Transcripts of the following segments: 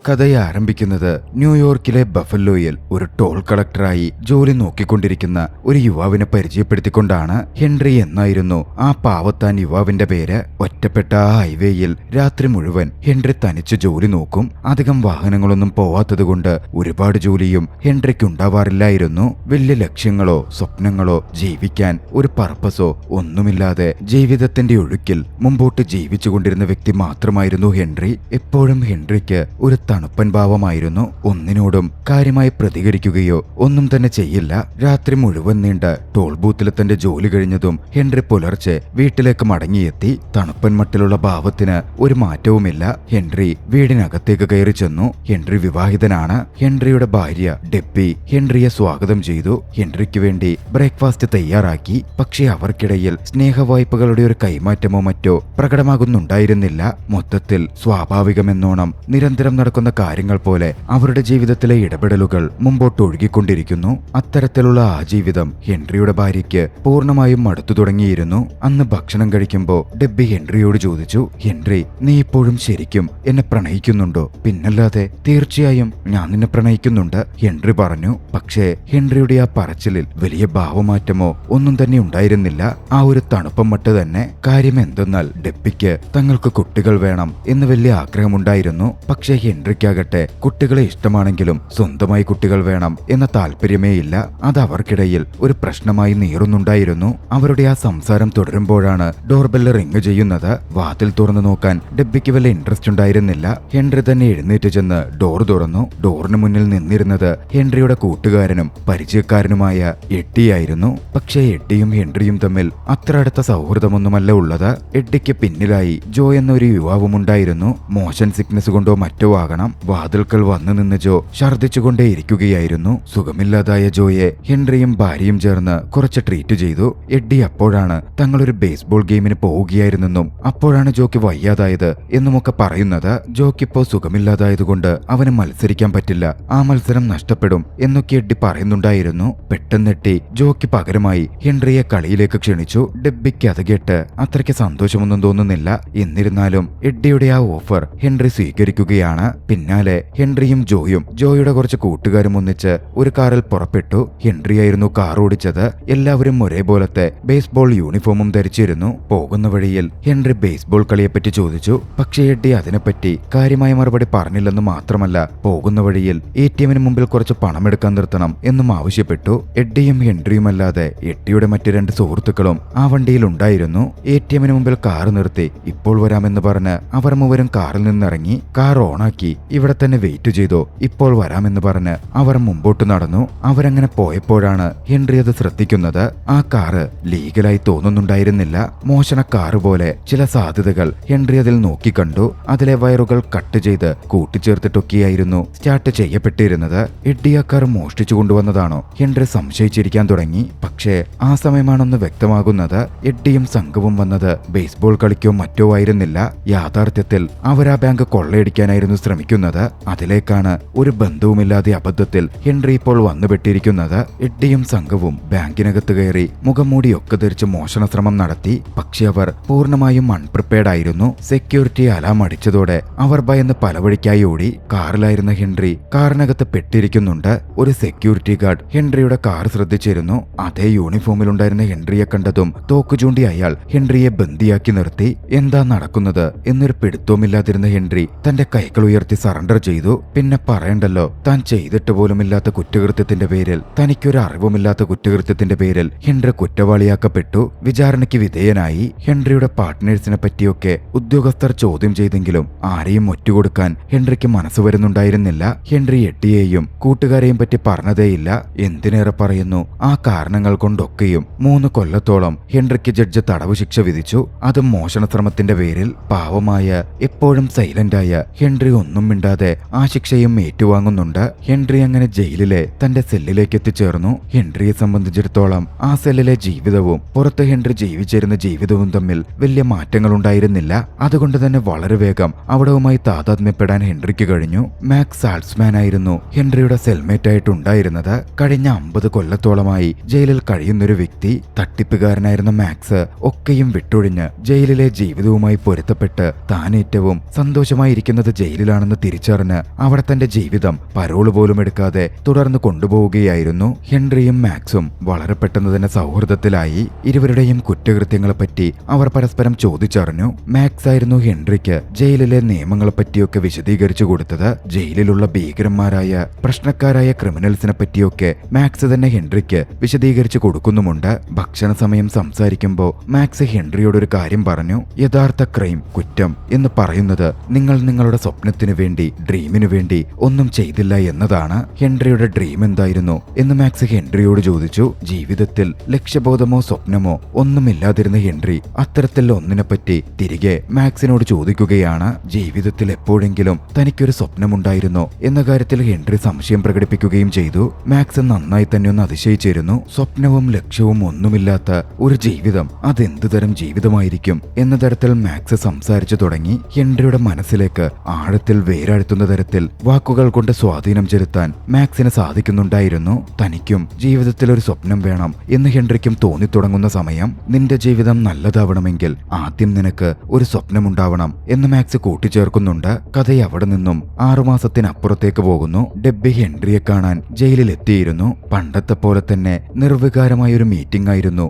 കഥയെ ആരംഭിക്കുന്നത് ന്യൂയോർക്കിലെ ബഫലോയിൽ ഒരു ടോൾ കളക്ടറായി ജോലി നോക്കിക്കൊണ്ടിരിക്കുന്ന ഒരു യുവാവിനെ പരിചയപ്പെടുത്തിക്കൊണ്ടാണ്. ഹെൻറി എന്നായിരുന്നു ആ പാവത്താൻ യുവാവിന്റെ പേര്. ഒറ്റപ്പെട്ട ആ ഹൈവേയിൽ രാത്രി മുഴുവൻ ഹെൻറി തനിച്ച് ജോലി നോക്കും. അധികം വാഹനങ്ങളൊന്നും പോവാത്തതുകൊണ്ട് ഒരുപാട് ജോലിയും ഹെൻറിക്കുണ്ടാവാറില്ലായിരുന്നു. വലിയ ലക്ഷ്യങ്ങളോ സ്വപ്നങ്ങളോ ജീവിക്കാൻ ഒരു പർപ്പസോ ഒന്നുമില്ലാതെ ജീവിതത്തിന്റെ ഒഴുക്കിൽ മുമ്പോട്ട് ജീവിച്ചുകൊണ്ടിരുന്ന വ്യക്തി മാത്രമായിരുന്നു ഹെൻറി. എപ്പോഴും ഹെൻറിക്ക് ഒരു തണുപ്പൻ ഭാവമായിരുന്നു. ഒന്നിനോടും കാര്യമായി പ്രതികരിക്കുകയോ ഒന്നും തന്നെ ചെയ്യില്ല. രാത്രി മുഴുവൻ നീണ്ട ടോൾ ബൂത്തിൽ തന്റെ ജോലി കഴിഞ്ഞതും ഹെൻറി പുലർച്ചെ വീട്ടിലേക്ക് മടങ്ങിയെത്തി. തണുപ്പൻ മട്ടിലുള്ള ഭാവത്തിന് ഒരു മാറ്റവുമില്ല. ഹെൻറി വീടിനകത്തേക്ക് കയറി ചെന്നു. ഹെൻറി വിവാഹിതനാണ്. ഹെൻറിയുടെ ഭാര്യ ഡെബ്ബി ഹെൻറിയെ സ്വാഗതം ചെയ്തു. ഹെൻറിക്ക് വേണ്ടി ബ്രേക്ക്ഫാസ്റ്റ് തയ്യാറാക്കി. പക്ഷേ അവർക്കിടയിൽ സ്നേഹവായ്പകളുടെ ഒരു കൈമാറ്റമോ മറ്റോ പ്രകടമാകുന്നുണ്ടായിരുന്നില്ല. മൊത്തത്തിൽ സ്വാഭാവികമെന്നോണം നിരന്തരം നടക്കുന്ന കാര്യങ്ങൾ പോലെ അവരുടെ ജീവിതത്തിലെ ഇടപെടലുകൾ മുമ്പോട്ട് ഒഴുകിക്കൊണ്ടിരിക്കുന്നു. അത്തരത്തിലുള്ള ആ ജീവിതം ഹെൻറിയുടെ ഭാര്യയ്ക്ക് പൂർണ്ണമായും മടുത്തു തുടങ്ങിയിരുന്നു. അന്ന് ഭക്ഷണം കഴിക്കുമ്പോൾ ഡെബ്ബി ഹെൻറിയോട് ചോദിച്ചു, ഹെൻറി, നീ ഇപ്പോഴും ശരിക്കും എന്നെ പ്രണയിക്കുന്നുണ്ടോ? പിന്നല്ലാതെ തീർച്ചയായും ഞാൻ നിന്നെ പ്രണയിക്കുന്നുണ്ട്, ഹെൻറി പറഞ്ഞു. പക്ഷേ ഹെൻറിയുടെ ആ പറച്ചിലിൽ വലിയ ഭാവമാറ്റമോ ഒന്നും തന്നെ ഉണ്ടായിരുന്നില്ല. ആ ഒരു തണുപ്പം മട്ട് തന്നെ. കാര്യം എന്തെന്നാൽ ഡെബ്ബിക്ക് തങ്ങൾക്ക് കുട്ടികൾ വേണം എന്ന് വലിയ ആഗ്രഹമുണ്ടായിരുന്നു. പക്ഷേ ഹെൻറിക്കാകട്ടെ കുട്ടികളെ ഇഷ്ടമാണെങ്കിലും സ്വന്തമായി കുട്ടികൾ വേണം എന്ന താല്പര്യമേ ഇല്ല. അത് അവർക്കിടയിൽ ഒരു പ്രശ്നമായി നീറുന്നുണ്ടായിരുന്നു. അവരുടെ ആ സംസാരം തുടരുമ്പോഴാണ് ഡോർബെല്ല് റിംഗ് ചെയ്യുന്നത്. വാതിൽ തുറന്നു നോക്കാൻ ഡെബ്ബിക്ക് വല്ല ഇൻട്രസ്റ്റ് ഉണ്ടായിരുന്നില്ല. ഹെൻറി തന്നെ എഴുന്നേറ്റ് ചെന്ന് ഡോർ തുറന്നു. ഡോറിന് മുന്നിൽ നിന്നിരുന്നത് ഹെൻറിയുടെ കൂട്ടുകാരനും പരിചയക്കാരനുമായ എഡ്ഡിയായിരുന്നു. പക്ഷേ എഡ്ഡിയും ഹെൻറിയും തമ്മിൽ അത്ര അടുത്ത സൗഹൃദമൊന്നുമല്ല ഉള്ളത്. എഡ്ഡിക്ക് പിന്നിലായി ജോ എന്നൊരു യുവാവുമുണ്ടായിരുന്നു. മോഷൻ സിക്നസ് കൊണ്ടോ മറ്റോ ആകണം വാതിൽക്കൽ വന്നു നിന്ന് ജോ ഛർദ്ദിച്ചുകൊണ്ടേയിരിക്കുകയായിരുന്നു. സുഖമില്ലാതായ ജോയെ ഹെൻറിയും ഭാര്യയും ചേർന്ന് കുറച്ച് ട്രീറ്റ് ചെയ്തു. എഡ്ഡി അപ്പോഴാണ് തങ്ങളൊരു ബേസ്ബോൾ ഗെയിമിന് പോവുകയായിരുന്നെന്നും അപ്പോഴാണ് ജോക്ക് വയ്യാതായത് എന്നുമൊക്കെ പറയുന്നത്. ജോക്കിപ്പോ സുഖമില്ലാതായതുകൊണ്ട് അവന് മത്സരിക്കാൻ പറ്റില്ല, ആ മത്സരം നഷ്ടപ്പെടും എന്നൊക്കെ എഡ്ഡി പറയുന്നുണ്ടായിരുന്നു. പെട്ടെന്നെട്ടി ജോക്ക് പകരമായി ഹെൻറിയെ കളിയിലേക്ക് ക്ഷണിച്ചു. ഡെബ്ബിക്ക് അത് കേട്ട് അത്രയ്ക്ക് സന്തോഷമൊന്നും തോന്നുന്നില്ല. എന്നിരുന്നാലും എഡ്ഡിയുടെ ആ ഓഫർ ഹെൻറി സ്വീകരിക്കുകയാണ്. പിന്നാലെ ഹെൻറിയും ജോയും ജോയുടെ കുറച്ച് കൂട്ടുകാരും ഒന്നിച്ച് ഒരു കാറിൽ പുറപ്പെട്ടു. ഹെൻറിയായിരുന്നു കാർ ഓടിച്ചത്. എല്ലാവരും ഒരേപോലത്തെ ബേസ്ബോൾ യൂണിഫോമും ധരിച്ചിരുന്നു. പോകുന്ന വഴിയിൽ ഹെൻറി ബേസ്ബോൾ കളിയെപ്പറ്റി ചോദിച്ചു. പക്ഷേ എഡ്ഡി അതിനെപ്പറ്റി കാര്യമായ മറുപടി പറഞ്ഞില്ലെന്ന് മാത്രമല്ല, പോകുന്ന വഴിയിൽ ATM മുമ്പിൽ കുറച്ച് പണമെടുക്കാൻ നിർത്തണം എന്നും ആവശ്യപ്പെട്ടു. എഡ്ഡിയും ഹെൻറിയുമല്ലാതെ എഡ്ഡിയുടെ മറ്റ് രണ്ട് സുഹൃത്തുക്കളും ആ വണ്ടിയിൽ ഉണ്ടായിരുന്നു. ATM മുമ്പിൽ കാർ നിർത്തി ഇപ്പോൾ വരാമെന്ന് പറഞ്ഞ് അവർ മൂവരും കാറിൽ നിന്നിറങ്ങി. കാർ ഓണാക്കി. ഇവിടെ തന്നെ വെയിറ്റ് ചെയ്തോ, ഇപ്പോൾ വരാമെന്ന് പറഞ്ഞ് അവർ മുമ്പോട്ട് നടന്നു. അവരങ്ങനെ പോയപ്പോഴാണ് ഹെൻറി അത് ശ്രദ്ധിക്കുന്നത്. ആ കാറ് ലീഗലായി തോന്നുന്നുണ്ടായിരുന്നില്ല. മോഷണ കാറ് പോലെ ചില സാധ്യതകൾ ഹെൻറി അതിൽ നോക്കിക്കണ്ടു. അതിലെ വയറുകൾ കട്ട് ചെയ്ത് കൂട്ടിച്ചേർത്തിട്ടൊക്കെയായിരുന്നു സ്റ്റാർട്ട് ചെയ്യപ്പെട്ടിരുന്നത്. എഡ്ഡി ആ കാർ മോഷ്ടിച്ചു കൊണ്ടുവന്നതാണോ? ഹെൻറി സംശയിച്ചിരിക്കാൻ തുടങ്ങി. പക്ഷേ ആ സമയമാണെന്ന് വ്യക്തമാകുന്നത് എഡ്ഡിയും സംഘവും വന്നത് ബേസ്ബോൾ കളിക്കോ മറ്റോ ആയിരുന്നില്ല. യാഥാർത്ഥ്യത്തിൽ അവർ ആ ബാങ്ക് കൊള്ളയടിക്കാനായിരുന്നു ശ്രമിക്കുന്നത്. അതിലേക്കാണ് ഒരു ബന്ധവുമില്ലാതെ അബദ്ധത്തിൽ ഹെൻറി ഇപ്പോൾ വന്നുപെട്ടിരിക്കുന്നത്. എഡ്ഡിയും സംഘവും ബാങ്കിനകത്ത് കയറി മുഖംമൂടിയൊക്കെ ധരിച്ച് മോഷണ ശ്രമം നടത്തി. പക്ഷെ അവർ പൂർണ്ണമായും അൺപ്രിപ്പയർഡ് ആയിരുന്നു. സെക്യൂരിറ്റി അലാം അടിച്ചതോടെ അവർ ഭയന്ന് പലവഴിക്കായി ഓടി. കാറിലായിരുന്ന ഹെൻറി കാറിനകത്ത് പെട്ടിരിക്കുന്നുണ്ട്. ഒരു സെക്യൂരിറ്റി ഗാർഡ് ഹെൻറിയുടെ കാർ ശ്രദ്ധിച്ചിരുന്നു. അതേ യൂണിഫോമിലുണ്ടായിരുന്ന ഹെൻറിയെ കണ്ടതും തോക്കു ചൂണ്ടി അയാൾ ഹെൻറിയെ ബന്ദിയാക്കി നിർത്തി. എന്താ നടക്കുന്നത് എന്നൊരു പിടുത്തവുമില്ലാതിരുന്ന ഹെൻറി തന്റെ കൈകൾ ഉയർത്തി സറണ്ടർ ചെയ്തു. പിന്നെ പറയണ്ടല്ലോ, താൻ ചെയ്തിട്ട് പോലുമില്ലാത്ത കുറ്റകൃത്യത്തിന്റെ പേരിൽ, തനിക്കൊരു അറിവുമില്ലാത്ത കുറ്റകൃത്യത്തിന്റെ പേരിൽ ഹെൻറി കുറ്റവാളിയാക്കപ്പെട്ടു. വിചാരണയ്ക്ക് വിധേയനായി. ഹെൻറിയുടെ പാർട്ട്നേഴ്സിനെ പറ്റിയൊക്കെ ഉദ്യോഗസ്ഥർ ചോദ്യം ചെയ്തെങ്കിലും ആരെയും ഒറ്റുകൊടുക്കാൻ ഹെൻറിക്ക് മനസ്സ് വരുന്നുണ്ടായിരുന്നില്ല. ഹെൻറി എഡ്ഡിയെയും കൂട്ടുകാരെയും പറ്റി പറഞ്ഞതേയില്ല. എന്തിനേറെ പറയുന്നു, ആ കാരണങ്ങൾ കൊണ്ടൊക്കെയും 3 കൊല്ലത്തോളം ഹെൻറിക്ക് ജഡ്ജ് തടവ് ശിക്ഷ വിധിച്ചു. അതും മോഷണ ശ്രമത്തിന്റെ പേരിൽ. പാവമായ എപ്പോഴും സൈലന്റായ ഹെൻറി ഒന്നും മിണ്ടാതെ ആ ശിക്ഷയും ഏറ്റുവാങ്ങുന്നുണ്ട്. ഹെൻറി അങ്ങനെ ജയിലിലെ തന്റെ സെല്ലിലേക്ക് എത്തിച്ചേർന്നു. ഹെൻറിയെ സംബന്ധിച്ചിടത്തോളം ആ സെല്ലിലെ ജീവിതവും പുറത്ത് ഹെൻറി ജീവിച്ചിരുന്ന ജീവിതവും തമ്മിൽ വലിയ മാറ്റങ്ങൾ ഉണ്ടായിരുന്നില്ല. അതുകൊണ്ട് തന്നെ വളരെ വേഗം അവിടവുമായി താതാത്മ്യപ്പെടാൻ ഹെൻറിക്ക് കഴിഞ്ഞു. മാക്സ് സാൾസ്മാൻ ആയിരുന്നു ഹെൻറിയുടെ സെൽമേറ്റ് ആയിട്ടുണ്ടായിരുന്നത്. കഴിഞ്ഞ 50 കൊല്ലത്തോളമായി ജയിലിൽ കഴിയുന്നൊരു വ്യക്തി. തട്ടിപ്പുകാരനായിരുന്ന മാക്സ് ഒക്കെയും വിട്ടൊഴിഞ്ഞ് ജയിലിലെ ജീവിതവുമായി പൊരുത്തപ്പെട്ട് താൻ ഏറ്റവും സന്തോഷമായിരിക്കുന്നത് ജയിലിലാണെന്ന് തെറ്റാണെന്ന് തിരിച്ചറിഞ്ഞ് അവിടെ തന്റെ ജീവിതം പരോള് പോലും എടുക്കാതെ തുടർന്ന് കൊണ്ടുപോവുകയായിരുന്നു. ഹെൻറിയും മാക്സും വളരെ പെട്ടെന്ന് തന്നെ സൗഹൃദത്തിലായി. ഇരുവരുടെയും കുറ്റകൃത്യങ്ങളെപ്പറ്റി അവർ പരസ്പരം ചോദിച്ചറിഞ്ഞു. മാക്സ് ആയിരുന്നു ഹെൻറിക്ക് ജയിലിലെ നിയമങ്ങളെപ്പറ്റിയൊക്കെ വിശദീകരിച്ചു കൊടുത്തത്. ജയിലിലുള്ള ഭീകരന്മാരായ പ്രശ്നക്കാരായ ക്രിമിനൽസിനെ പറ്റിയൊക്കെ മാക്സ് തന്നെ ഹെൻറിക്ക് വിശദീകരിച്ചു കൊടുക്കുന്നുമുണ്ട്. ഭക്ഷണ സമയം സംസാരിക്കുമ്പോൾ മാക്സ് ഹെൻറിയോടൊരു കാര്യം പറഞ്ഞു. യഥാർത്ഥ ക്രൈം, കുറ്റം എന്ന് പറയുന്നത് നിങ്ങൾ നിങ്ങളുടെ സ്വപ്നത്തിനു വേണ്ടി, ഡ്രീമിനു വേണ്ടി ഒന്നും ചെയ്തില്ല എന്നതാണ്. ഹെൻറിയുടെ ഡ്രീം എന്തായിരുന്നു എന്ന് മാക്സ് ഹെൻറിയോട് ചോദിച്ചു. ജീവിതത്തിൽ ലക്ഷ്യബോധമോ സ്വപ്നമോ ഒന്നുമില്ലാതിരുന്ന ഹെൻറി അത്തരത്തിൽ ഒന്നിനെപ്പറ്റി തിരികെ മാക്സിനോട് ചോദിക്കുകയാണ്. ജീവിതത്തിൽ എപ്പോഴെങ്കിലും തനിക്കൊരു സ്വപ്നമുണ്ടായിരുന്നോ എന്ന കാര്യത്തിൽ ഹെൻറി സംശയം പ്രകടിപ്പിക്കുകയും ചെയ്തു. മാക്സ് നന്നായി തന്നെ ഒന്ന് അതിശയിച്ചിരുന്നു. സ്വപ്നവും ലക്ഷ്യവും ഒന്നുമില്ലാത്ത ഒരു ജീവിതം അതെന്ത് തരം ജീവിതമായിരിക്കും എന്ന തരത്തിൽ മാക്സ് സംസാരിച്ചു തുടങ്ങി. ഹെൻറിയുടെ മനസ്സിലേക്ക് ആഴത്തിൽ വേരാഴ്ത്തുന്ന തരത്തിൽ വാക്കുകൾ കൊണ്ട് സ്വാധീനം ചെലുത്താൻ മാക്സിന് സാധിക്കുന്നുണ്ടായിരുന്നു. തനിക്കും ജീവിതത്തിൽ ഒരു സ്വപ്നം വേണം എന്ന് ഹെൻറിക്കും തോന്നിത്തുടങ്ങുന്ന സമയം, നിന്റെ ജീവിതം നല്ലതാവണമെങ്കിൽ ആദ്യം നിനക്ക് ഒരു സ്വപ്നമുണ്ടാവണം എന്ന് മാക്സ് കൂട്ടിച്ചേർക്കുന്നുണ്ട്. കഥ അവിടെ നിന്നും 6 മാസത്തിനപ്പുറത്തേക്ക് പോകുന്നു. ഡെബ്ബി ഹെൻറിയെ കാണാൻ ജയിലിൽ എത്തിയിരുന്നു. പണ്ടത്തെ പോലെ തന്നെ നിർവികാരമായ ഒരു മീറ്റിംഗ് ആയിരുന്നു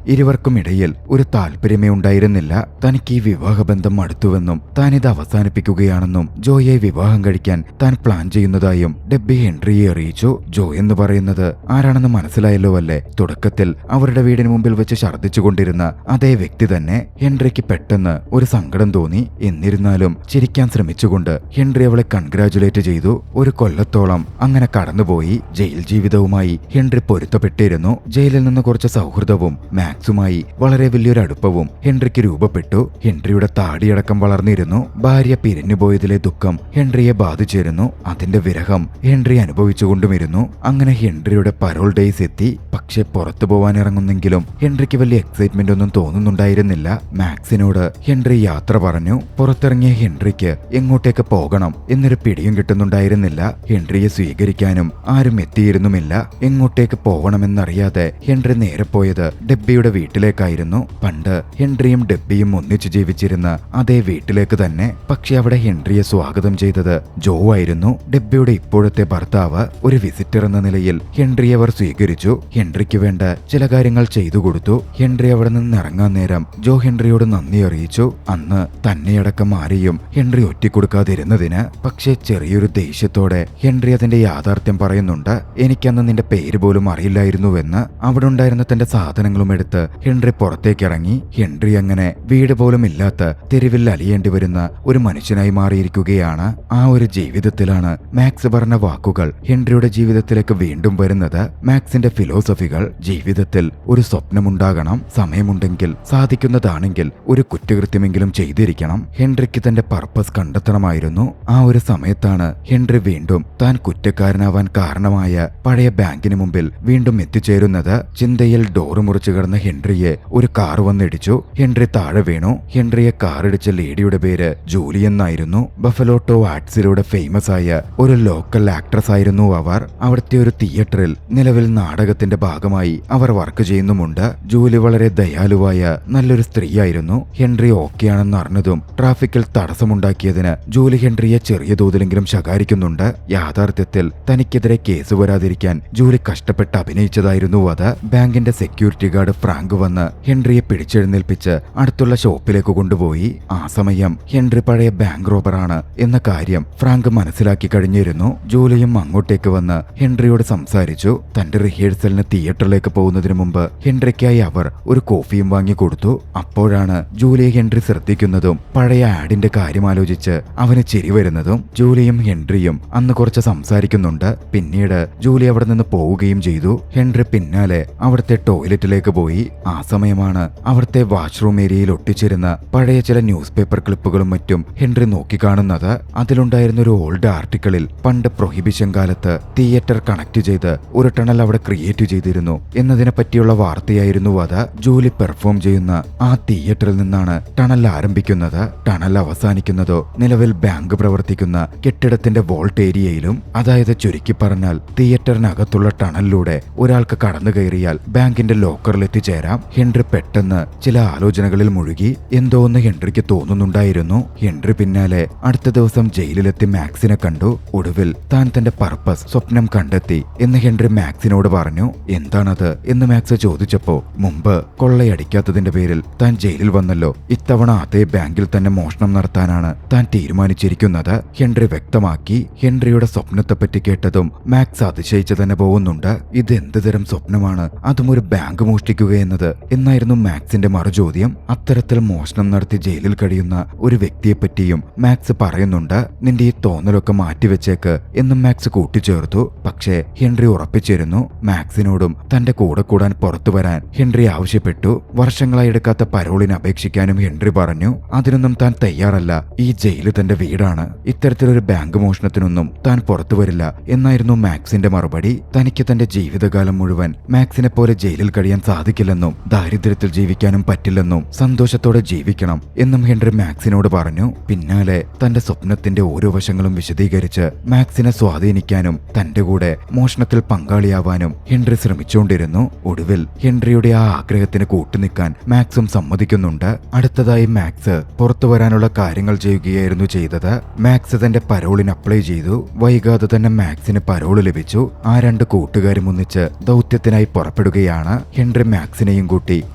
ഇരുവർക്കും ഇടയിൽ ഒരു താല്പര്യമേ ഉണ്ടായിരുന്നില്ല. തനിക്ക് ഈ വിവാഹബന്ധം മടുത്തുവെന്നും താനിത് അവസാനിപ്പിക്കുകയാണെന്നും ജോയെ വിവാഹം കഴിക്കാൻ താൻ പ്ലാൻ ചെയ്യുന്നതായും ഡെബ്ബി ഹെൻറിയെ അറിയിച്ചു. ജോ എന്ന് പറയുന്നത് ആരാണെന്ന് മനസ്സിലായല്ലോ അല്ലേ? തുടക്കത്തിൽ അവരുടെ വീടിന് മുമ്പിൽ വെച്ച് ഛർദ്ദിച്ചുകൊണ്ടിരുന്ന അതേ വ്യക്തി തന്നെ. ഹെൻറിക്ക് പെട്ടെന്ന് ഒരു സങ്കടം തോന്നി. എന്നിരുന്നാലും ചിരിക്കാൻ ശ്രമിച്ചുകൊണ്ട് ഹെൻറി അവളെ കൺഗ്രാജുലേറ്റ് ചെയ്തു. ഒരു കൊല്ലത്തോളം അങ്ങനെ കടന്നുപോയി. ജയിൽ ജീവിതവുമായി ഹെൻറി പൊരുത്തപ്പെട്ടിരുന്നു. ജയിലിൽ നിന്ന് കുറച്ച് സൗഹൃദവും മാക്സുമായി വളരെ വലിയൊരു അടുപ്പവും ഹെൻറിക്ക് രൂപപ്പെട്ടു. ഹെൻറിയുടെ താടിയടക്കം വളർന്നിരുന്നു. ഭാര്യ പിരിഞ്ഞുപോയതിലെ ദുഃഖം ഹെൻറിയെ ബാധിച്ചിരുന്നു. അതിന്റെ വിരഹം ഹെൻറി അനുഭവിച്ചുകൊണ്ടുമിരുന്നു. അങ്ങനെ ഹെൻറിയുടെ പരോൾ ഡേയ്സ് എത്തി. പക്ഷെ പുറത്തു പോവാൻ ഇറങ്ങുന്നെങ്കിലും ഹെൻറിക്ക് വലിയ എക്സൈറ്റ്മെന്റ് ഒന്നും തോന്നുന്നുണ്ടായിരുന്നില്ല. മാക്സിനോട് ഹെൻറി യാത്ര പറഞ്ഞു. പുറത്തിറങ്ങിയ ഹെൻറിക്ക് എങ്ങോട്ടേക്ക് പോകണം എന്നൊരു പിടിയും കിട്ടുന്നുണ്ടായിരുന്നില്ല. ഹെൻറിയെ സ്വീകരിക്കാനും ആരും എത്തിയിരുന്നുമില്ല. എങ്ങോട്ടേക്ക് പോകണമെന്നറിയാതെ ഹെൻറി നേരെ പോയത് ഡെബ്ബിയുടെ വീട്ടിലേക്കായിരുന്നു. പണ്ട് ഹെൻറിയും ഡെബ്ബിയും ഒന്നിച്ചു ജീവിച്ചിരുന്ന അതേ വീട്ടിലേക്ക് തന്നെ. പക്ഷെ അവിടെ ഹെൻറിയെ സ്വാഗതം ചെയ്തത് ജോ ആയിരുന്നു. ഡെബ്ബിയുടെ ഇപ്പോഴത്തെ ഭർത്താവ്. ഒരു വിസിറ്റർ എന്ന നിലയിൽ ഹെൻറിയെ അവർ സ്വീകരിച്ചു. ഹെൻറിക്ക് വേണ്ട ചില കാര്യങ്ങൾ ചെയ്തു കൊടുത്തു. ഹെൻറി അവിടെ നിന്ന് ഇറങ്ങാൻ നേരം ജോ ഹെൻറിയോട് നന്ദി അറിയിച്ചു. അന്ന് തന്നെയടക്കം ആരെയും ഹെൻറി ഒറ്റിക്കൊടുക്കാതിരുന്നതിന്. പക്ഷേ ചെറിയൊരു ദേഷ്യത്തോടെ ഹെൻറി അതിന്റെ യാഥാർത്ഥ്യം പറയുന്നുണ്ട്. എനിക്കന്ന് നിന്റെ പേര് പോലും അറിയില്ലായിരുന്നുവെന്ന്. അവിടെ ഉണ്ടായിരുന്ന തന്റെ സാധനങ്ങളും എടുത്ത് ഹെൻറി പുറത്തേക്കിറങ്ങി. ഹെൻറി അങ്ങനെ വീട് പോലും ഇല്ലാത്ത തെരുവിൽ അലിയേണ്ടി വരുന്ന ഒരു മനുഷ്യനായി മാറിയിരിക്കുകയാണ്. ആ ഒരു ജീവിതത്തിലാണ് മാക്സ് പറഞ്ഞ വാക്കുകൾ ഹെൻറിയുടെ ജീവിതത്തിലേക്ക് വീണ്ടും വരുന്നത്. മാക്സിന്റെ ഫിലോസഫികൾ: ജീവിതത്തിൽ ഒരു സ്വപ്നമുണ്ടാകണം, സമയമുണ്ടെങ്കിൽ സാധിക്കുന്നതാണെങ്കിൽ ഒരു കുറ്റകൃത്യമെങ്കിലും ചെയ്തിരിക്കണം. ഹെൻറിക്ക് തന്റെ പർപ്പസ് കണ്ടെത്തണമായിരുന്നു. ആ ഒരു സമയത്താണ് ഹെൻറി വീണ്ടും താൻ കുറ്റക്കാരനാവാൻ കാരണമായ പഴയ ബാങ്കിന് മുമ്പിൽ വീണ്ടും എത്തിച്ചേരുന്നത്. ചിന്തയിൽ ഡോറ് മുറിച്ചു കിടന്ന ഹെൻറിയെ ഒരു കാർ വന്നിടിച്ചു. ഹെൻറി താഴെ വീണു. ഹെൻറിയെ കാറിടിച്ച ലേഡിയുടെ പേര് ജൂലി എന്നായിരുന്നു. ബഫലോട്ടോ ആർട്സിലൂടെ ഫേമസ് ആയ ഒരു ലോക്കൽ ആക്ട്രസ് ആയിരുന്നു അവർ. അവിടുത്തെ ഒരു തിയേറ്ററിൽ നിലവിൽ നാടകത്തിന്റെ ഭാഗമായി അവർ വർക്ക് ചെയ്യുന്നുമുണ്ട്. ജൂലി വളരെ ദയാലുവായ നല്ലൊരു സ്ത്രീയായിരുന്നു. ഹെൻറി ഓക്കെയാണെന്ന് അറിഞ്ഞതും ട്രാഫിക്കിൽ തടസ്സമുണ്ടാക്കിയതിന് ജൂലി ഹെൻറിയെ ചെറിയ തോതിലെങ്കിലും ശകാരിക്കുന്നുണ്ട്. യാഥാർത്ഥ്യത്തിൽ തനിക്കെതിരെ കേസ് വരാതിരിക്കാൻ ജൂലി കഷ്ടപ്പെട്ട് അഭിനയിച്ചതായിരുന്നു അത്. ബാങ്കിന്റെ സെക്യൂരിറ്റി ഗാർഡ് ഫ്രാങ്ക് വന്ന് ഹെൻറിയെ പിടിച്ചെഴുന്നേൽപ്പിച്ച് അടുത്തുള്ള ഷോപ്പിലേക്ക് കൊണ്ടുപോയി. ആ സമയം ഹെൻറി പഴയ ബാങ്ക് റോബറാണ് എന്ന കാര്യം ഫ്രാങ്ക് മനസ്സിലാക്കി കഴിഞ്ഞിരുന്നു. ജൂലിയും അങ്ങോട്ടേക്ക് വന്ന് ഹെൻറിയോട് സംസാരിച്ചു. തന്റെ റിഹേഴ്സലിന് തിയേറ്ററിലേക്ക് പോകുന്നതിന് മുമ്പ് ഹെൻറിക്കായി അവർ ഒരു കോഫിയും വാങ്ങിക്കൊടുത്തു. അപ്പോഴാണ് ജൂലിയെ ഹെൻറി ശ്രദ്ധിക്കുന്നതും പഴയ ആഡിന്റെ കാര്യം ആലോചിച്ച് അവന് ചിരി വരുന്നതും. ജൂലിയും ഹെൻറിയും അന്ന് കുറച്ച് സംസാരിക്കുന്നുണ്ട്. പിന്നീട് ജൂലി അവിടെ നിന്ന് പോവുകയും ചെയ്തു. ഹെൻറി പിന്നാലെ അവിടുത്തെ ടോയ്ലറ്റിലേക്ക് പോയി. ആ സമയമാണ് അവിടുത്തെ വാഷ്റൂം ഏരിയയിൽ ഒട്ടിച്ചിരുന്ന പഴയ ചില ന്യൂസ് പേപ്പർ ക്ലിപ്പുകളും മറ്റും ഹെൻറി നോക്കിക്കാണുന്നത്. അതിലുണ്ടായിരുന്ന ഒരു ഓൾഡ് ആർട്ടിക്കിളിൽ പണ്ട് പ്രൊഹിബിഷൻ കാലത്ത് തിയേറ്റർ കണക്ട് ചെയ്ത് ഒരു ടണൽ അവിടെ ക്രിയേറ്റ് ചെയ്തിരുന്നു എന്നതിനെ പറ്റിയുള്ള വാർത്തയായിരുന്നു അത്. ജൂലി പെർഫോം ചെയ്യുന്ന ആ തിയേറ്ററിൽ നിന്നാണ് ടണൽ ആരംഭിക്കുന്നത്. ടണൽ അവസാനിക്കുന്നതോ നിലവിൽ ബാങ്ക് പ്രവർത്തിക്കുന്ന കെട്ടിടത്തിന്റെ വോൾട്ട് ഏരിയയിലും. അതായത് ചുരുക്കി പറഞ്ഞാൽ തിയേറ്ററിനകത്തുള്ള ടണലിലൂടെ ഒരാൾക്ക് കടന്നു കയറിയാൽ ബാങ്കിന്റെ ലോക്കറിൽ എത്തിച്ചേരാം. ഹെൻറി പെട്ടെന്ന് ചില ആലോചനകളിൽ മുഴുകി. എന്തോന്ന് ഹെൻറിക്ക് തോന്നുന്നുണ്ടായിരുന്നു. ഹെൻറി പിന്നാലെ അടുത്ത ദിവസം ജയിലിലെത്തി മാക്സിനെ കണ്ടു. ഒടുവിൽ താൻ തന്റെ പർപ്പസ് സ്വപ്നം കണ്ടെത്തി എന്ന് ഹെൻറി മാക്സിനോട് പറഞ്ഞു. എന്താണത് എന്ന് മാക്സ് ചോദിച്ചപ്പോ, മുമ്പ് കൊള്ളയടിക്കാത്തതിന്റെ പേരിൽ താൻ ജയിലിൽ വന്നല്ലോ, ഇത്തവണ അതേ ബാങ്കിൽ തന്നെ മോഷണം നടത്താനാണ് താൻ തീരുമാനിച്ചിരിക്കുന്നത് ഹെൻറി വ്യക്തമാക്കി. ഹെൻറിയുടെ സ്വപ്നത്തെപ്പറ്റി കേട്ടതും മാക്സ് അതിശയിച്ചു തന്നെ പോകുന്നുണ്ട്. ഇത് എന്ത് തരം സ്വപ്നമാണ്, അതും ഒരു ബാങ്ക് മോഷ്ടിക്കുക എന്നത് എന്നായിരുന്നു മാക്സിന്റെ മറുചോദ്യം. അത്തരത്തിൽ മോഷണം നടത്തി ജയിലിൽ കഴിയുന്ന ഒരു വ്യക്തിയെപ്പറ്റിയും മാക്സ് പറയുന്നുണ്ട്. നിന്റെ ഈ തോന്നലൊക്കെ മാറ്റിവെച്ചേക്ക് എന്നും മാക്സ് കൂട്ടിച്ചേർത്തു. പക്ഷേ ഹെൻറി ഉറപ്പിച്ചിരുന്നു. മാക്സിനോടും തന്റെ കൂടെ കൂടാൻ പുറത്തു വരാൻ ഹെൻറി ആവശ്യപ്പെട്ടു. വർഷങ്ങളായി എടുക്കാത്ത പരോളിന് അപേക്ഷിക്കാനും ഹെൻറി പറഞ്ഞു. അതിനൊന്നും താൻ തയ്യാറല്ല, ഈ ജയില് തന്റെ വീടാണ്, ഇത്തരത്തിലൊരു ബാങ്ക് മോഷണത്തിനൊന്നും താൻ പുറത്തു വരില്ല എന്നായിരുന്നു മാക്സിന്റെ മറുപടി. തനിക്ക് തന്റെ ജീവിതകാലം മുഴുവൻ മാക്സിനെ പോലെ ജയിലിൽ കഴിയാൻ സാധിക്കില്ലെന്നും ദാരിദ്ര്യത്തിൽ ജീവിക്കാനും പറ്റില്ലെന്നും സന്തോഷത്തോടെ ജീവിക്കണം എന്നും ഹെൻറി മാക്സിനോട് പറഞ്ഞു. പിന്നാലെ തന്റെ സ്വപ്നത്തിന്റെ ഓരോ വശങ്ങളും വിശദീകരിച്ച് മാക്സിനെ സ്വാധീനിക്കാനും തന്റെ കൂടെ മോഷണത്തിൽ പങ്കാളിയാവാനും ഹെൻറി ശ്രമിച്ചുകൊണ്ടിരുന്നു. ഒടുവിൽ ഹെൻറിയുടെ ആ ആഗ്രഹത്തിന് കൂട്ടുനിൽക്കാൻ മാക്സും സമ്മതിക്കുന്നുണ്ട്. അടുത്തതായി മാക്സ് പുറത്തു വരാനുള്ള കാര്യങ്ങൾ ചെയ്യുകയായിരുന്നു ചെയ്തത്. മാക്സ് തന്റെ പരോളിന് അപ്ലൈ ചെയ്തു. വൈകാതെ തന്നെ മാക്സിന് പരോള് ലഭിച്ചു. ആ രണ്ട് കൂട്ടുകാരും ഒന്നിച്ച് ദൗത്യത്തിനായി പുറപ്പെടുകയാണ്. ഹെൻറി മാക്സിനെയും കൂട്ടി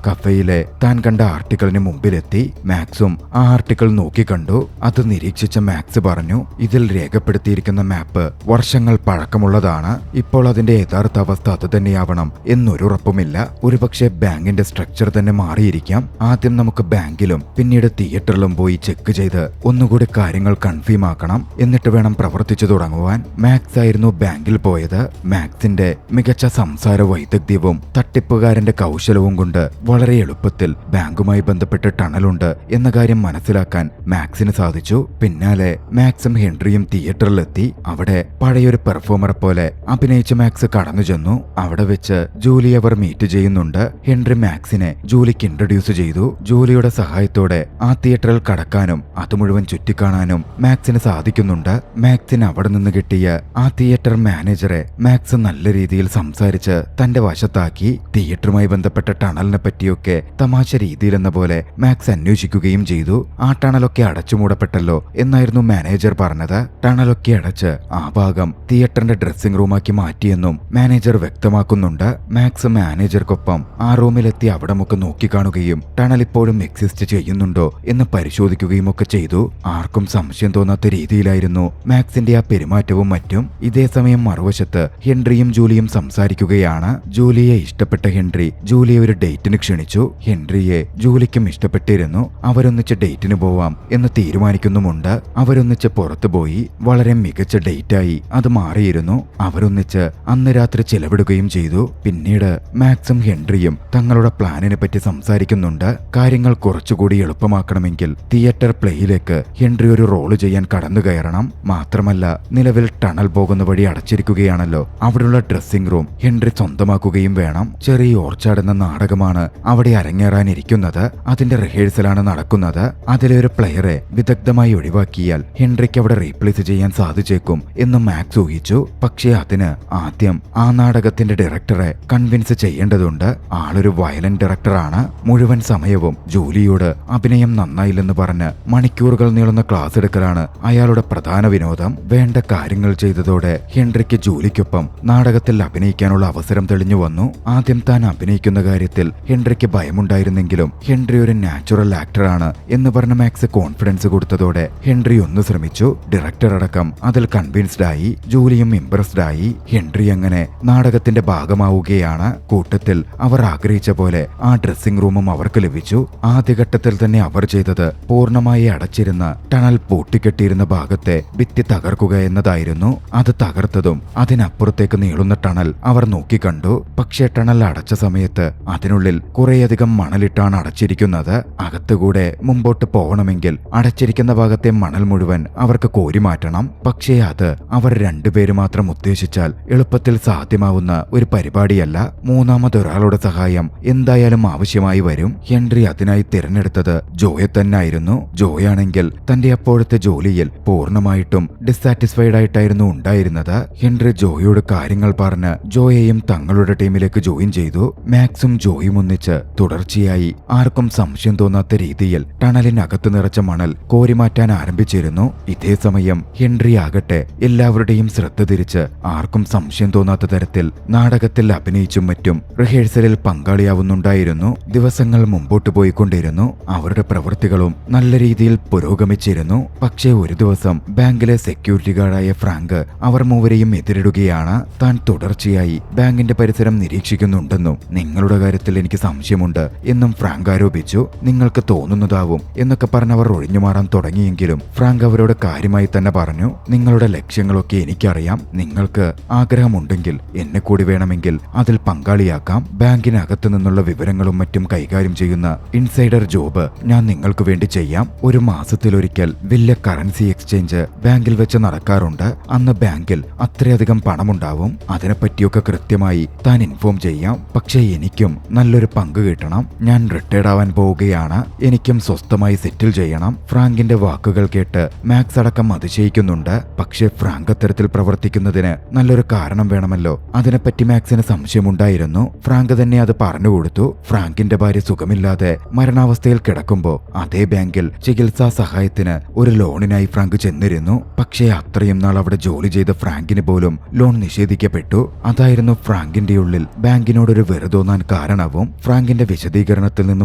കഫയിലെ താൻ കണ്ട ആർട്ടിക്കിളിന് മുമ്പിലെത്തി. മാക്സും ആ ആർട്ടിക്കിൾ നോക്കിക്കണ്ടു. അത് നിരീക്ഷിച്ച മാക്സ് പറഞ്ഞു, ഇതിൽ രേഖപ്പെടുത്തിയിരിക്കുന്ന മാപ്പ് വർഷങ്ങൾ പഴക്കമുള്ളതാണ്. ഇപ്പോൾ അതിന്റെ യഥാർത്ഥ അവസ്ഥ അത് തന്നെയാവണം എന്നൊരുറപ്പുമില്ല. ഒരുപക്ഷെ ബാങ്കിന്റെ സ്ട്രക്ചർ തന്നെ മാറിയിരിക്കാം. ആദ്യം നമുക്ക് ബാങ്കിലും പിന്നീട് തിയേറ്ററിലും പോയി ചെക്ക് ചെയ്ത് ഒന്നുകൂടി കാര്യങ്ങൾ കൺഫേം ആക്കണം, എന്നിട്ട് വേണം പ്രവർത്തിച്ചു തുടങ്ങുവാൻ. മാക്സ് ആയിരുന്നു ബാങ്കിൽ പോയത്. മാക്സിന്റെ മികച്ച സംസാര വൈദഗ്ധ്യവും തട്ടിപ്പുകാരന്റെ കൗശലവും കൊണ്ട് വളരെ എളുപ്പത്തിൽ ബാങ്കുമായി ബന്ധപ്പെട്ട് ടണലുണ്ട് എന്ന കാര്യം മനസ്സിലാക്കാൻ മാക്സിന് സാധിച്ചു. പിന്നാലെ മാക്സും ഹെൻറിയും തിയേറ്ററിലെത്തി. അവിടെ പഴയൊരു പെർഫോമറെ പോലെ അഭിനയിച്ച് മാക്സ് കടന്നു ചെന്നു. അവിടെ വെച്ച് ജൂലി അവർ മീറ്റ് ചെയ്യുന്നുണ്ട്. ഹെൻറി മാക്സിനെ ജൂലിക്ക് ഇൻട്രൊഡ്യൂസ് ചെയ്തു. ജൂലിയുടെ സഹായത്തോടെ ആ തിയേറ്ററിൽ കടക്കാനും അത് മുഴുവൻ ചുറ്റിക്കാണാനും മാക്സിന് സാധിക്കുന്നുണ്ട്. മാക്സിന് അവിടെ നിന്ന് കിട്ടിയ ആ തിയേറ്റർ മാനേജറെ മാക്സ് നല്ല രീതിയിൽ സംസാരിച്ച് തന്റെ വശത്താക്കി. തിയേറ്ററുമായി ബന്ധപ്പെട്ട ടണലിനെ പറ്റിയൊക്കെ തമാശ രീതിയിലെന്ന പോലെ മാക്സ് അന്വേഷിക്കുകയും ചെയ്തു. ആ ടണലൊക്കെ അടച്ചുമൂടപ്പെട്ടല്ലോ എന്നായിരുന്നു മാനേജർ പറഞ്ഞത്. ടണലൊക്കെ അടച്ച് ആ ഭാഗം തിയേറ്ററിന്റെ ഡ്രസ്സിംഗ് റൂമാക്കി മാറ്റിയെന്നും മാനേജർ വ്യക്തമാക്കുന്നുണ്ട്. മാക്സ് മാനേജർക്കൊപ്പം ആ റൂമിലെത്തി അവിടമൊക്കെ നോക്കിക്കാണുകയും ടണൽ ഇപ്പോഴും എക്സിസ്റ്റ് ചെയ്യുന്നുണ്ടോ എന്ന് പരിശോധിക്കുകയും ഒക്കെ ചെയ്തു. ആർക്കും സംശയം തോന്നാത്ത രീതിയിലായിരുന്നു മാക്സിന്റെ ആ പെരുമാറ്റവും മറ്റും. ഇതേ സമയം മറുവശത്ത് ഹെൻറിയും ജൂലിയും സംസാരിക്കുകയാണ്. ജൂലിയെ ഇഷ്ടപ്പെട്ട ഹെൻറി ജൂലിയെ ഒരു ഡേറ്റിന് ക്ഷണിച്ചു. ഹെൻറിയെ ജൂലിക്കും ഇഷ്ടപ്പെട്ടിരുന്നു. അവരൊന്നിച്ച് ഡേറ്റിന് പോവാം എന്ന് തീരുമാനിക്കുന്നുമുണ്ട്. അവരൊന്നിച്ച് പുറത്തുപോയി. വളരെ മികച്ച ഡേറ്റായി അത് മാറിയിരുന്നു. അവരൊന്നിച്ച് അന്ന് രാത്രി ചെലവിടുകയും ചെയ്തു. പിന്നീട് മാക്സും ഹെൻറിയും തങ്ങളുടെ പ്ലാനിനെ പറ്റി സംസാരിക്കുന്നുണ്ട്. കാര്യങ്ങൾ കുറച്ചുകൂടി എളുപ്പമാക്കണമെങ്കിൽ തിയേറ്റർ പ്ലേയിലേക്ക് ഹെൻറി ഒരു റോള് ചെയ്യാൻ കടന്നു കയറണം. മാത്രമല്ല നിലവിൽ ടണൽ പോകുന്ന വഴി അടച്ചിരിക്കുകയാണല്ലോ. അവിടെയുള്ള ഡ്രസ്സിംഗ് റൂം ഹെൻറി സ്വന്തമാക്കുകയും വേണം. ചെറിയ ഓർച്ചാഡ് എന്ന നാടകമാണ് അവിടെ അരങ്ങേറാനിരിക്കുന്നത്. അതിന്റെ റിഹേഴ്സലാണ് നടക്കുന്നത്. അതിലെ ഒരു പ്ലെയറെ വിദഗ്ധമായി ഒഴിവാക്കിയാൽ ഹെൻറിക്ക് അവിടെ റീപ്ലേസ് ചെയ്യാൻ സാധിച്ചേക്കും എന്ന് മാക്സ് ഊഹിച്ചു. പക്ഷേ അതിന് ആദ്യം ആ നാടകത്തിന്റെ ഡയറക്ടറെ കൺവിൻസ് ചെയ്യേണ്ടതുണ്ട്. ആളൊരു വയലന്റ് ഡയറക്ടറാണ്. മുഴുവൻ സമയവും ജൂലിയോട് അഭിനയം നന്നായില്ലെന്ന് പറഞ്ഞ് മണിക്കൂറുകൾ നീളുന്ന ക്ലാസ് എടുക്കലാണ് അയാളുടെ പ്രധാന വിനോദം. വേണ്ട കാര്യങ്ങൾ ചെയ്തതോടെ ഹെൻറിക്ക് ജൂലിക്കൊപ്പം നാടകത്തിൽ അഭിനയിക്കാനുള്ള അവസരം തെളിഞ്ഞു വന്നു. ആദ്യം താൻ അഭിനയിക്കുന്ന കാര്യത്തിൽ ഹെൻറിക്ക് ഭയമുണ്ടായിരുന്നെങ്കിലും ഹെൻറി ഒരു നാച്ചുറൽ ആക്ടറാണ് എന്ന് പറഞ്ഞ മാക്സ് കോൺഫിഡൻസ് കൊടുത്തതോടെ ഹെൻറി ഒന്ന് ശ്രമിച്ചു. ഡയറക്ടർ അടക്കം അതിൽ കൺവിൻസ്ഡ് ആയി. ജൂലിയും ഇംപ്രസ്ഡ് ആയി. ഹെൻറി അങ്ങനെ നാടകത്തിന്റെ ഭാഗമാവുകയാണ്. കൂട്ടത്തിൽ അവർ ആഗ്രഹിച്ച പോലെ ആ ഡ്രസ്സിംഗ് റൂമും അവർക്ക് ലഭിച്ചു. ആദ്യഘട്ടത്തിൽ തന്നെ അവർ ചെയ്തത് പൂർണ്ണമായി അടച്ചിരുന്ന ടണൽ പൂട്ടിക്കെട്ടിയിരുന്ന ഭാഗത്തെ ഭിത്തി തകർക്കുക എന്നതായിരുന്നു. അത് തകർത്തതും അതിനപ്പുറത്തേക്ക് നീളുന്ന ടണൽ അവർ നോക്കിക്കണ്ടു. പക്ഷേ ടണൽ അടച്ച സമയത്ത് അതിനുള്ളിൽ കുറേയധികം മണലിട്ടാണ് അടച്ചിരിക്കുന്നത്. അകത്തുകൂടെ മുമ്പോട്ട് പോകണമെങ്കിൽ അടച്ചിരിക്കുന്ന ഭാഗത്തെ മണൽ മുഴുവൻ അവർക്ക് കോരി മാറ്റണം. പക്ഷേ അത് അവർ രണ്ടുപേര് മാത്രം ഉദ്ദേശിച്ചാൽ എളുപ്പത്തിൽ സാധ്യമാവുന്ന ഒരു പരിപാടിയല്ല. മൂന്നാമതൊരാളുടെ സഹായം എന്തായാലും ആവശ്യമായി വരും. ഹെൻറി അതിനായി തിരഞ്ഞെടുത്തത് ജോയെ തന്നെയായിരുന്നു. ജോയാണെങ്കിൽ തന്റെ അപ്പോഴത്തെ ജോലിയിൽ പൂർണ്ണമായിട്ടും ഡിസാറ്റിസ്ഫൈഡ് ആയിട്ടായിരുന്നു ഉണ്ടായിരുന്നത്. ഹെൻറി ജോയോട് കാര്യങ്ങൾ പറഞ്ഞ് ജോയെയും തങ്ങളുടെ ടീമിലേക്ക് ജോയിൻ ചെയ്തു. മാക്സും ജോയും ഒന്നിച്ച് തുടർച്ചയായി ആർക്കും സംശയം തോന്നാത്ത രീതിയിൽ ടണലിനകത്ത് നിറച്ച മണൽ കോരിമാറ്റ മാറ്റാൻ ആരംഭിച്ചിരുന്നു. ഇതേ സമയം ഹെൻറി ആകട്ടെ എല്ലാവരുടെയും ശ്രദ്ധ തിരിച്ച് ആർക്കും സംശയം തോന്നാത്ത തരത്തിൽ നാടകത്തിൽ അഭിനയിച്ചും മറ്റും റിഹേഴ്സലിൽ പങ്കാളിയാവുന്നുണ്ടായിരുന്നു. ദിവസങ്ങൾ മുമ്പോട്ട് പോയിക്കൊണ്ടിരുന്നു. അവരുടെ പ്രവൃത്തികളും നല്ല രീതിയിൽ പുരോഗമിച്ചിരുന്നു. പക്ഷേ ഒരു ദിവസം ബാങ്കിലെ സെക്യൂരിറ്റി ഗാർഡായ ഫ്രാങ്ക് അവർ മൂവരെയും എതിരിടുകയാണ്. താൻ തുടർച്ചയായി ബാങ്കിന്റെ പരിസരം നിരീക്ഷിക്കുന്നുണ്ടെന്നും നിങ്ങളുടെ കാര്യത്തിൽ എനിക്ക് സംശയമുണ്ട് എന്നും ഫ്രാങ്ക് ആരോപിച്ചു. നിങ്ങൾക്ക് തോന്നുന്നതാവും എന്നൊക്കെ പറഞ്ഞവർ ഒഴിഞ്ഞുമാറാൻ തുടങ്ങിയെങ്കിലും ഫ്രാങ്ക് അവരോട് കാര്യമായി തന്നെ പറഞ്ഞു, നിങ്ങളുടെ ലക്ഷ്യങ്ങളൊക്കെ എനിക്കറിയാം. നിങ്ങൾക്ക് ആഗ്രഹമുണ്ടെങ്കിൽ എന്നെ കൂടി വേണമെങ്കിൽ അതിൽ പങ്കാളിയാക്കാം. ബാങ്കിനകത്തു നിന്നുള്ള വിവരങ്ങളും മറ്റും കൈകാര്യം ചെയ്യുന്ന ഇൻസൈഡർ ജോബ് ഞാൻ നിങ്ങൾക്ക് വേണ്ടി ചെയ്യാം. ഒരു മാസത്തിലൊരിക്കൽ വലിയ കറൻസി എക്സ്ചേഞ്ച് ബാങ്കിൽ വെച്ച് നടക്കാറുണ്ട്. അന്ന് ബാങ്കിൽ അത്രയധികം പണമുണ്ടാവും. അതിനെപ്പറ്റിയൊക്കെ കൃത്യമായി താൻ ഇൻഫോം ചെയ്യാം. പക്ഷേ എനിക്കും നല്ലൊരു പങ്ക് കിട്ടണം. ഞാൻ റിട്ടയർഡ് ആവാൻ പോവുകയാണ്. എനിക്കും സ്വസ്ഥമായി സെറ്റിൽ ചെയ്യണം. ഫ്രാങ്കിന്റെ വാക്കുകൾ കേട്ട് മാക്സ് അടക്കം അതിശയിക്കുന്നുണ്ട്. പക്ഷേ ഫ്രാങ്ക് അത്തരത്തിൽ പ്രവർത്തിക്കുന്നതിന് നല്ലൊരു കാരണം വേണമല്ലോ. അതിനെപ്പറ്റി മാക്സിന് സംശയമുണ്ടായിരുന്നു. ഫ്രാങ്ക് തന്നെ അത് പറഞ്ഞുകൊടുത്തു. ഫ്രാങ്കിന്റെ ഭാര്യ സുഖമില്ലാതെ മരണാവസ്ഥയിൽ കിടക്കുമ്പോ അതേ ബാങ്കിൽ ചികിത്സാ സഹായത്തിന് ഒരു ലോണിനായി ഫ്രാങ്ക് ചെന്നിരുന്നു. പക്ഷേ അത്രയും നാൾ അവിടെ ജോലി ചെയ്ത ഫ്രാങ്കിന് പോലും ലോൺ നിഷേധിക്കപ്പെട്ടു. അതായിരുന്നു ഫ്രാങ്കിന്റെ ഉള്ളിൽ ബാങ്കിനോടൊരു വെറുതോന്നാൻ കാരണവും. ഫ്രാങ്കിന്റെ വിശദീകരണത്തിൽ നിന്ന്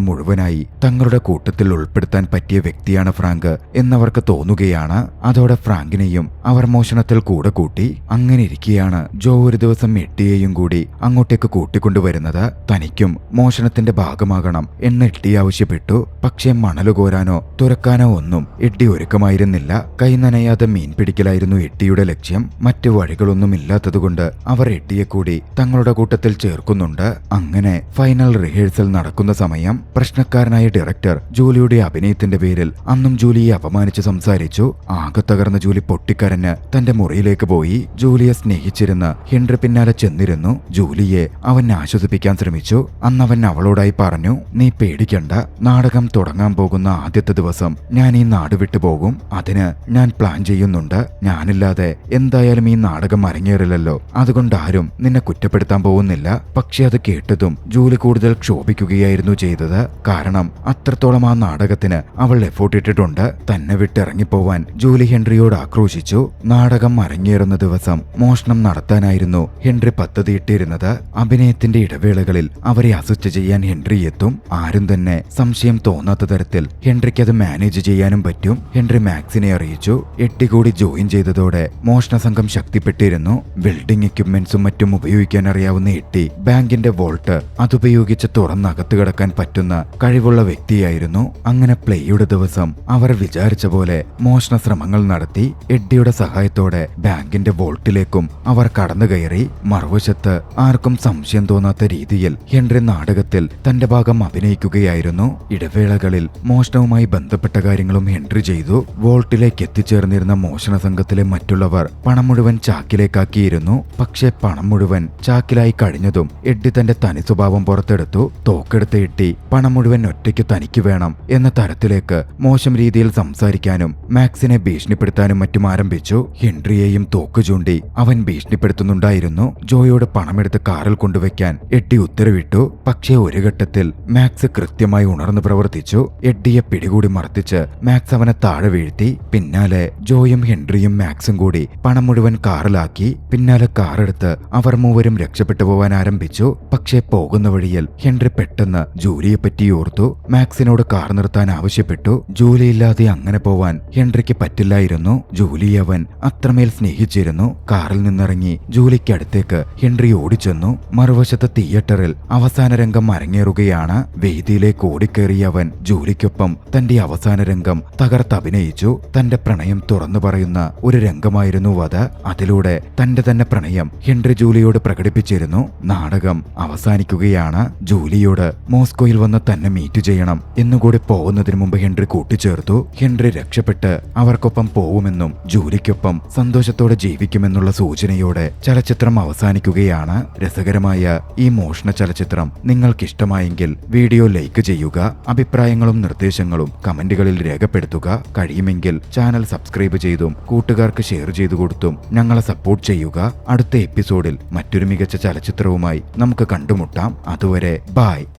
മുഴുവനായി തങ്ങളുടെ കൂട്ടത്തിൽ ഉൾപ്പെടുത്താൻ പറ്റിയ വ്യക്തിയാണ് ഫ്രാങ്ക് എന്നവർക്ക് തോന്നുകയാണ്. അതോടെ ഫ്രാങ്കിനെയും അവർ മോഷണത്തിൽ കൂടെ കൂട്ടി. അങ്ങനെ ഇരിക്കെയാണ് ജോ ഒരു ദിവസം എട്ടിയെയും കൂടി അങ്ങോട്ടേക്ക് കൂട്ടിക്കൊണ്ടുവരുന്നത്. തനിക്കും മോഷണത്തിന്റെ ഭാഗമാകണം എന്ന് എട്ടി ആവശ്യപ്പെട്ടു. പക്ഷേ മണല് കോരാനോ തുറക്കാനോ ഒന്നും എട്ടി ഒരുക്കമായിരുന്നില്ല. കൈ നനയാതെ മീൻ പിടിക്കലായിരുന്നു എട്ടിയുടെ ലക്ഷ്യം. മറ്റു വഴികളൊന്നും ഇല്ലാത്തതുകൊണ്ട് അവർ എട്ടിയെ കൂടി തങ്ങളുടെ കൂട്ടത്തിൽ ചേർക്കുന്നുണ്ട്. അങ്ങനെ ഫൈനൽ റിഹേഴ്സൽ നടക്കുന്ന സമയം പ്രശ്നക്കാരനായ ഡയറക്ടർ ജൂലിയുടെ അഭിനയത്തിന്റെ പേരിൽ അന്നും ജൂലിയെ അപമാനിച്ച് സംസാരിച്ചു. ആകെ തകർന്ന ജൂലി പൊട്ടിക്കരഞ്ഞ് തന്റെ മുറിയിലേക്ക് പോയി. ജൂലിയെ സ്നേഹിച്ചിരുന്ന ഹെൻറി പിന്നാലെ ചെന്നിരുന്നു. ജൂലിയെ അവൻ ആശ്വസിപ്പിക്കാൻ ശ്രമിച്ചു. അന്നവൻ അവളോടായി പറഞ്ഞു, നീ പേടിക്കണ്ട. നാടകം തുടങ്ങാൻ പോകുന്ന ആദ്യത്തെ ദിവസം ഞാൻ ഈ നാട് വിട്ടു പോകും. അതിന് ഞാൻ പ്ലാൻ ചെയ്യുന്നുണ്ട്. ഞാനില്ലാതെ എന്തായാലും ഈ നാടകം അരങ്ങേറില്ലല്ലോ. അതുകൊണ്ട് ആരും നിന്നെ കുറ്റപ്പെടുത്താൻ പോകുന്നില്ല. പക്ഷെ അത് കേട്ടതും ജൂലി കൂടുതൽ ക്ഷോഭിക്കുകയായിരുന്നു ചെയ്തത്. കാരണം അത്രത്തോളം ആ നാടകത്തിന് അവൾ എഫോർട്ട് ഇട്ടിട്ടുണ്ട്. തന്നെ വിട്ടിറങ്ങിപ്പോവാൻ ജൂലി ഹെൻറിയോട് ആക്രോശിച്ചു. നാടകം അരങ്ങേറുന്ന ദിവസം മോഷണം നടത്താനായിരുന്നു ഹെൻറി പദ്ധതിയിട്ടിരുന്നത്. അഭിനയത്തിന്റെ ഇടവേളകളിൽ അവരെ അസിസ്റ്റ് ചെയ്യാൻ ഹെൻറി എത്തും. ആരും തന്നെ സംശയം തോന്നാത്ത തരത്തിൽ ഹെൻറിക്ക് അത് മാനേജ് ചെയ്യാനും പറ്റും. ഹെൻറി മാക്സിനെ അറിയിച്ചു. എട്ടി കൂടി ജോയിൻ ചെയ്തതോടെ മോഷണ സംഘം ശക്തിപ്പെട്ടിരുന്നു. ബിൽഡിംഗ് എക്യുപ്മെന്റ്സും മറ്റും ഉപയോഗിക്കാൻ അറിയാവുന്ന എട്ടി ബാങ്കിന്റെ വോൾട്ട് അതുപയോഗിച്ച് തുറന്നകത്ത് കിടക്കാൻ പറ്റുന്ന കഴിവുള്ള വ്യക്തിയായിരുന്നു. അങ്ങനെ പ്ലേയുടെ ദിവസം അവർ വിചാരിച്ച പോലെ മോഷണ ശ്രമങ്ങൾ നടത്തി. എഡ്ഡിയുടെ സഹായത്തോടെ ബാങ്കിന്റെ വോൾട്ടിലേക്കും അവർ കടന്നു കയറി. മറുവശത്ത് ആർക്കും സംശയം തോന്നാത്ത രീതിയിൽ ഹെൻറി നാടകത്തിൽ തന്റെ ഭാഗം അഭിനയിക്കുകയായിരുന്നു. ഇടവേളകളിൽ മോഷണവുമായി ബന്ധപ്പെട്ട കാര്യങ്ങളും ഹെൻറി ചെയ്തു. വോൾട്ടിലേക്ക് എത്തിച്ചേർന്നിരുന്ന മോഷണ സംഘത്തിലെ മറ്റുള്ളവർ പണം മുഴുവൻ ചാക്കിലേക്കാക്കിയിരുന്നു. പക്ഷേ പണം മുഴുവൻ ചാക്കിലായി കഴിഞ്ഞതും എഡ്ഡി തന്റെ തനി സ്വഭാവം പുറത്തെടുത്തു. തോക്കെടുത്ത് എട്ടി പണം മുഴുവൻ ഒറ്റയ്ക്ക് തനിക്ക് വേണം എന്ന തരത്തിലേക്ക് മോശം രീതിയിൽ സംസാരിക്കാനും മാക്സിനെ ഭീഷണിപ്പെടുത്താനും മറ്റും ആരംഭിച്ചു. ഹെൻറിയെയും തോക്ക് ചൂണ്ടി അവൻ ഭീഷണിപ്പെടുത്തുന്നുണ്ടായിരുന്നു. ജോയോട് പണമെടുത്ത് കാറിൽ കൊണ്ടുവയ്ക്കാൻ എഡ്ഡി ഉത്തരവിട്ടു. പക്ഷേ ഒരു ഘട്ടത്തിൽ മാക്സ് കൃത്യമായി ഉണർന്നു പ്രവർത്തിച്ചു. എഡ്ഡിയെ പിടികൂടി മർദ്ദിച്ച് മാക്സ് അവനെ താഴെ വീഴ്ത്തി. പിന്നാലെ ജോയും ഹെൻറിയും മാക്സും കൂടി പണം മുഴുവൻ കാറിലാക്കി. പിന്നാലെ കാറെടുത്ത് അവർ മൂവരും രക്ഷപ്പെട്ടു പോവാൻ ആരംഭിച്ചു. പക്ഷേ പോകുന്ന വഴിയിൽ ഹെൻറി പെട്ടെന്ന് ജൂലിയെ പറ്റി ഓർത്തു. മാക്സിനോട് കാർ നിർത്താൻ ആവശ്യപ്പെട്ടു. ജൂലിയില്ലാതെ അങ്ങനെ പോവാൻ ഹെൻറിക്ക് പറ്റില്ലായിരുന്നു. ജൂലിയെ അവൻ അത്രമേൽ സ്നേഹിച്ചിരുന്നു. കാറിൽ നിന്നിറങ്ങി ജൂലിക്കടുത്തേക്ക് ഹെൻറി ഓടിച്ചെന്നു. മറുവശത്ത് തിയേറ്ററിൽ അവസാന രംഗം അരങ്ങേറുകയാണ്. വേദിയിലേക്ക് ഓടിക്കേറിയ അവൻ ജൂലിക്കൊപ്പം തന്റെ അവസാന രംഗം തകർത്തഭിനയിച്ചു. തന്റെ പ്രണയം തുറന്നു പറയുന്ന ഒരു രംഗമായിരുന്നു അത്. അതിലൂടെ തന്റെ തന്നെ പ്രണയം ഹെൻറി ജൂലിയോട് പ്രകടിപ്പിച്ചിരുന്നു. നാടകം അവസാനിക്കുകയാണ്. ജൂലിയോട് മോസ്കോയിൽ വന്ന് തന്നെ മീറ്റ് ചെയ്യണം എന്നുകൂടി പോകുന്നതിന് മുമ്പ് ഹെൻറി കൂട്ടിച്ചേർത്തു. ഹെൻറി രക്ഷപ്പെട്ട് അവർക്കൊപ്പം പോവുമെന്നും ജൂലിക്കൊപ്പം സന്തോഷത്തോടെ ജീവിക്കുമെന്നുള്ള സൂചനയോടെ ചലച്ചിത്രം അവസാനിക്കുകയാണ്. രസകരമായ ഈ മോഷണ ചലച്ചിത്രം നിങ്ങൾക്കിഷ്ടമായെങ്കിൽ വീഡിയോ ലൈക്ക് ചെയ്യുക. അഭിപ്രായങ്ങളും നിർദ്ദേശങ്ങളും കമന്റുകളിൽ രേഖപ്പെടുത്തുക. കഴിയുമെങ്കിൽ ചാനൽ സബ്സ്ക്രൈബ് ചെയ്തും കൂട്ടുകാർക്ക് ഷെയർ ചെയ്തു കൊടുത്തും ഞങ്ങളെ സപ്പോർട്ട് ചെയ്യുക. അടുത്ത എപ്പിസോഡിൽ മറ്റൊരു മികച്ച ചലച്ചിത്രവുമായി നമുക്ക് കണ്ടുമുട്ടാം. അതുവരെ ബൈ.